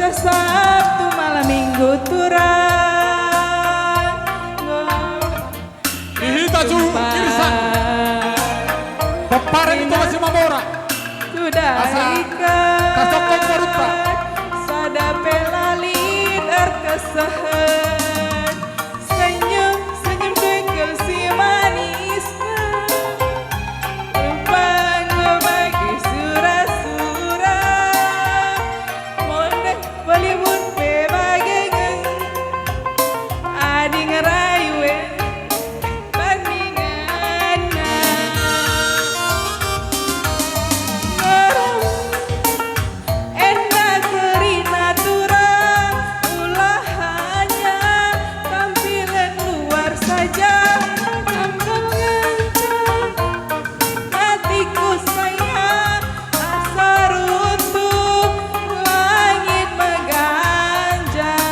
Selasa Sabtu malam Minggu turang Ihita ju irisan Peparen itu masih mamora sudah ikat Kasokong maruta sada pelalin erkesahan senyum senyum dekel si manisnya rumpang bagi surah-surah mondek Bollywood pe bagengan adi ngerayu bandingan enak kerina turang ulahannya tampilan luar saja tambah ngancam hatiku sayang asa runtuh langit mengganjang.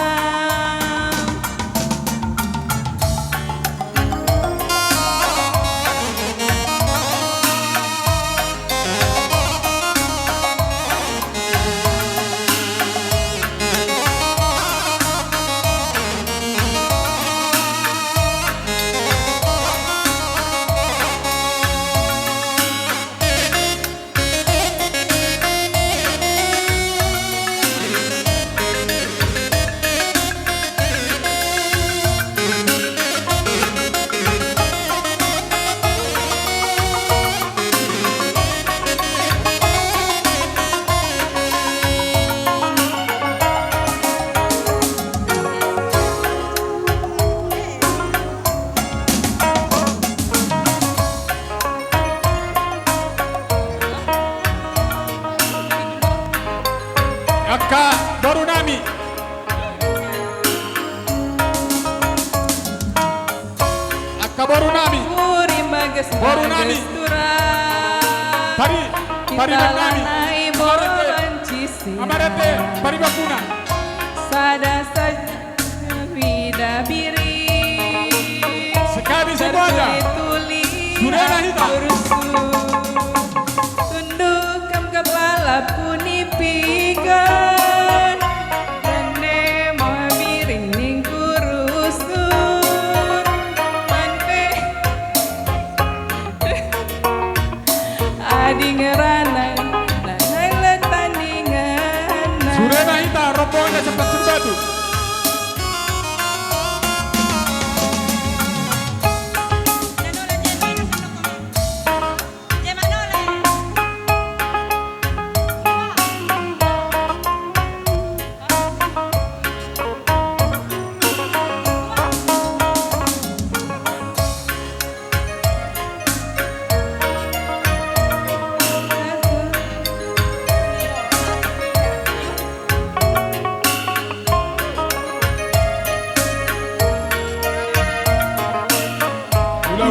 Aka baru nami Puri mages Baru nami. turang Pari kita nami lanai bolan cisi Amarete pari bakuna sada saja vida biri Sekali semuanya Surena hitam. tundukkan kepala punipikan dan mau miring ning kurusun manpe adi ngeranan lanai letandingan Surena hita rombongannya cepat serbatu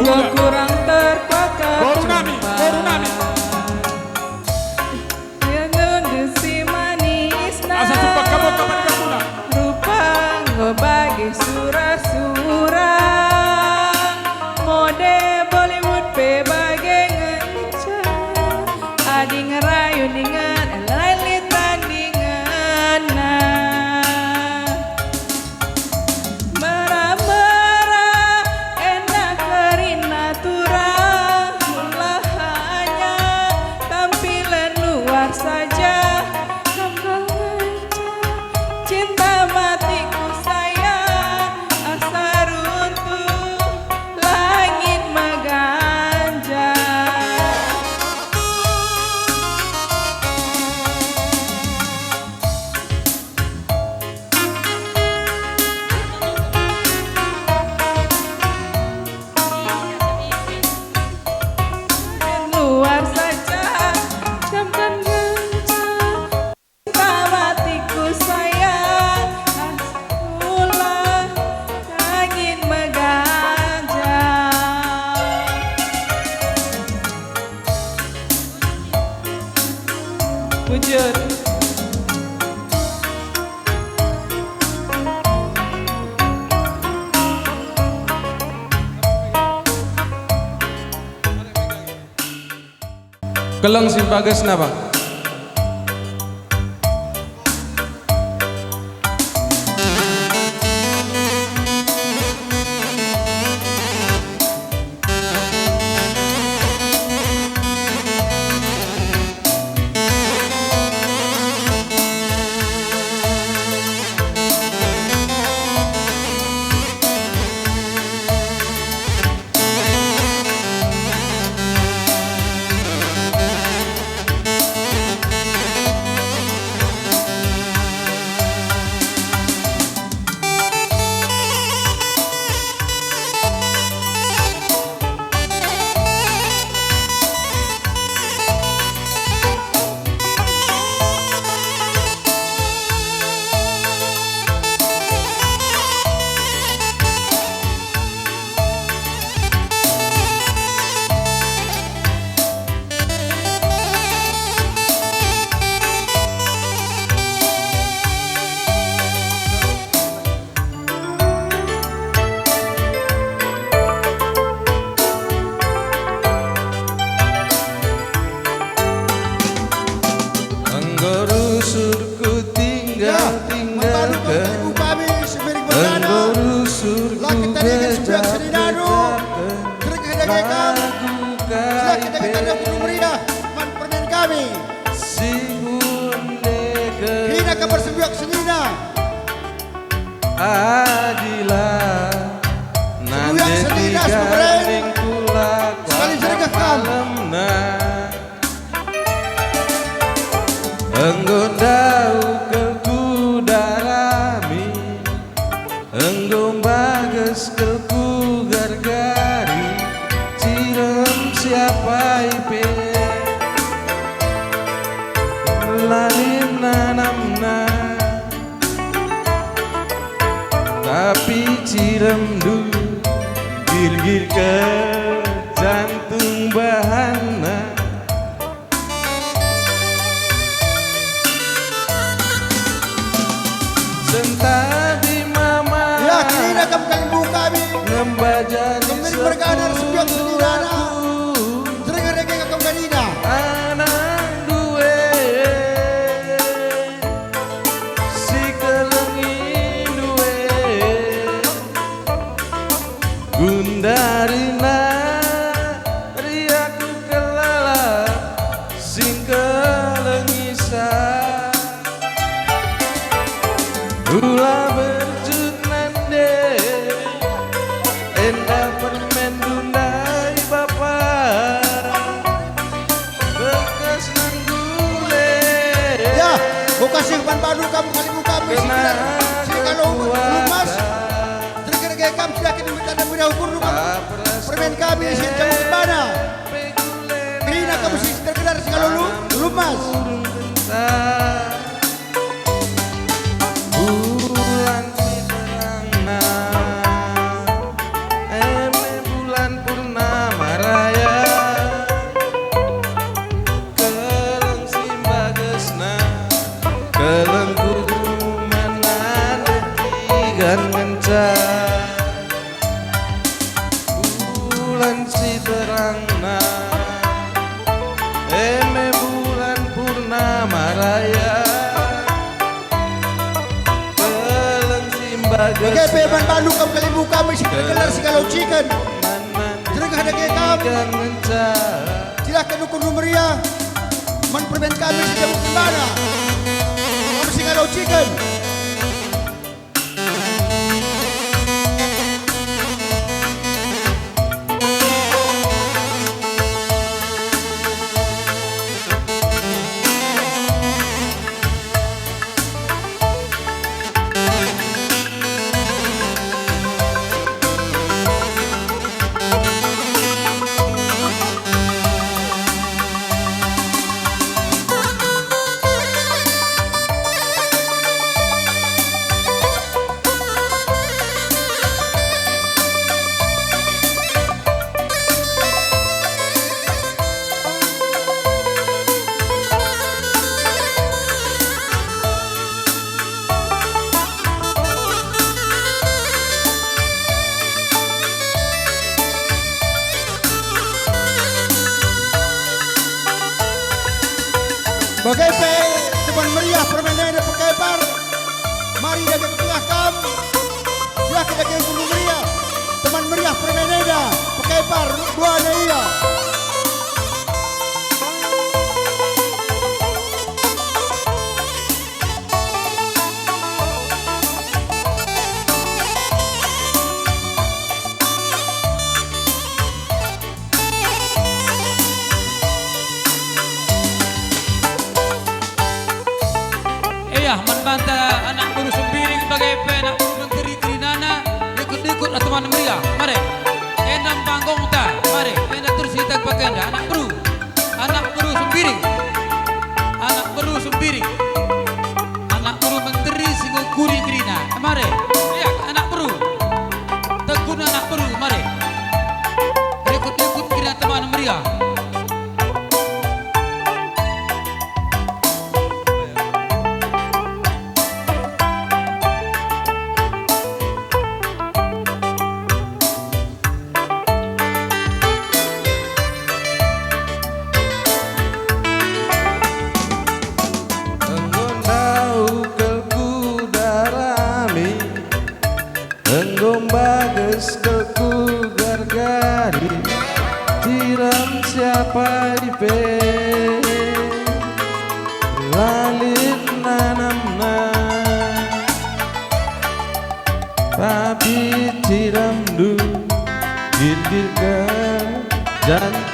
Gua kurang terpakai Baru nami yang ngedesi manis Asa sumpah kamu kapan bakuna rupa ngebagi surah-surah mode Bollywood pe bagengan adi ngerayu dengan lain tandingan merah-merah enak kerina turang ulahannya tampilan luar saja tambah ngancam cinta matiku sayang asa runtuh langit mengganjang. Luar saja camkan ngancam cinta matiku sayang asalah langit mengganjang. Wujud Keleng si bagas napa? kami. Singunde Rina kabar sembiak senina. Adila nande senina, tiga sebenarnya. mingkula Sekali jerengah kam. malamna enggo dau kelku darami enggo bages kelku gargari cirem siapa ipe lanin nanamna tapi cirem du gir-gir ke jantung bahana sentah di mama Ya Rina kamu kali buka kami. ngembaja di Kembali bergadar sembiak senina. Jerengah rege kamu Rina. anak duwe si kelengi duwe gundarina riaku kelala sing kelengisa Ula berjut nande endah permen dundai bapak bekas nang gule Ya, kau kasih ban badu kamu kali buka kami. kena Si kalau lumas. kekuatan Jerengah rege kamu sudah kini minta dan beri ukur rumah. Permen kami si kamu ke mana? Rina kamu si tergelar si kalau lumas. Bulan terangna eme bulan purnama raya keleng simbagesna keleng kudu menan tigan ngencar bulan si terangna eme bulan purnama raya keleng simbagesna Oke, peman balu kamu kali buka kami si tergelar si kalau chicken. Jerengah rege kamu. tigan ngencar Silakan ukur numeria. Man permen kami si kamu ke mana? Kamu si kalau chicken. Bagai pe teman meriah permainan dan pekepar. Mari jaga ke tengah kam. Silakan jaga ukur numeria. Teman meriah permainan dan pekepar dua iya. Iya, membantah anak guru sembiring bagai penak menteri Trinana ikut-ikut teman meriah. Mari, enam panggung ta. Mari, enak terus kita pakai anak guru sembiring, anak guru sembiring, anak guru menteri singukuri Trina. Mari, iya anak guru, tekun anak guru. Mari, ikut-ikut kita teman meriah.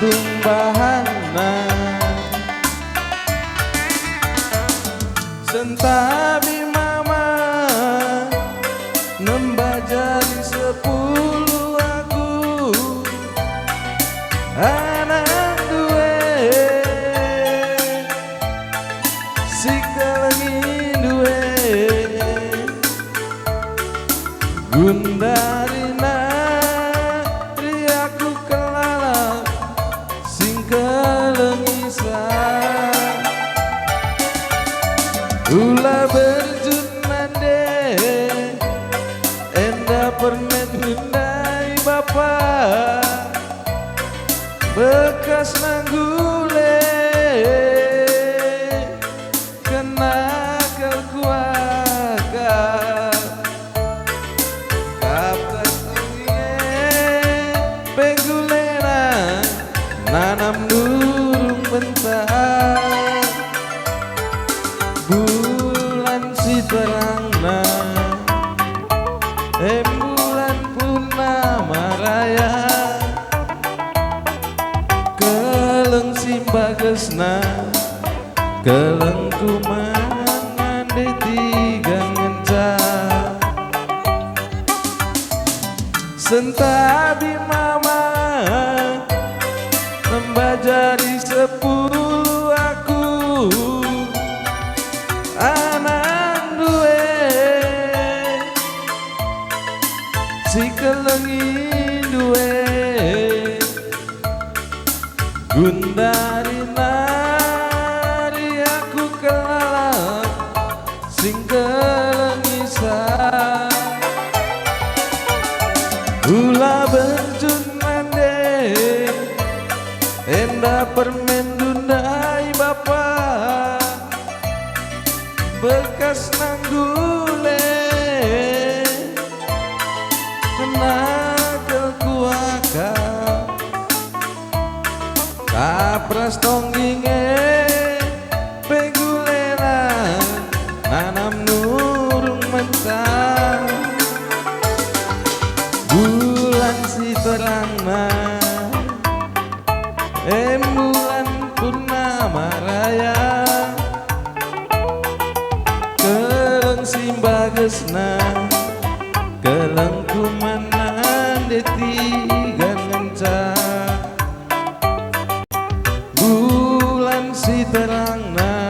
tumbahana sentabi mama nembah jari 10 aku anak duwe si kelengi duwe gundarina riaku kelala sing kelengisan ulah berjunande enda permen hundai bapak bekas nanggule kena keluarga kapten penggulena nanam durung bentar bulan si terangna bulan purnama raya keleng simbagesna keleng kumangan di tiga ngencang sentabi mama nembah jari 10 aku anak duwe si kelengi duwe gundarina riaku kelala sing kelengisan ulah berjunande enda permen dundai bapak bekas nanggule kena kekuaka kapras tongginge pegulena nanam nurung mentah bulan si terangna bulan purnama raya keleng simbagesna keleng kumanan di tiga ngencang bulan si terangna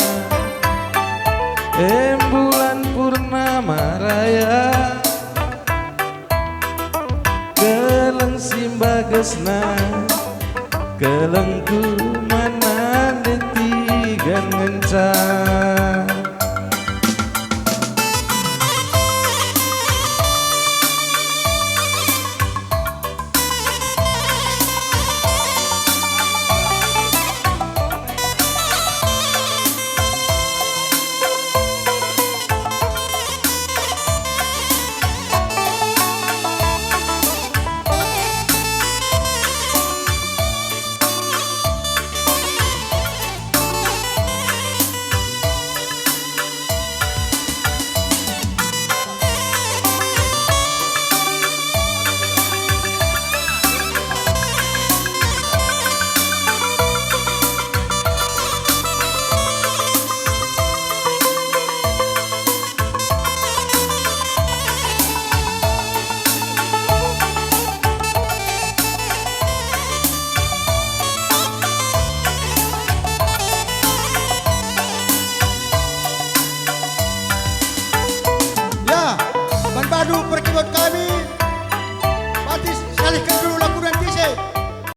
bulan purnama raya keleng simbagesna keleng kumanan di tiga ngencang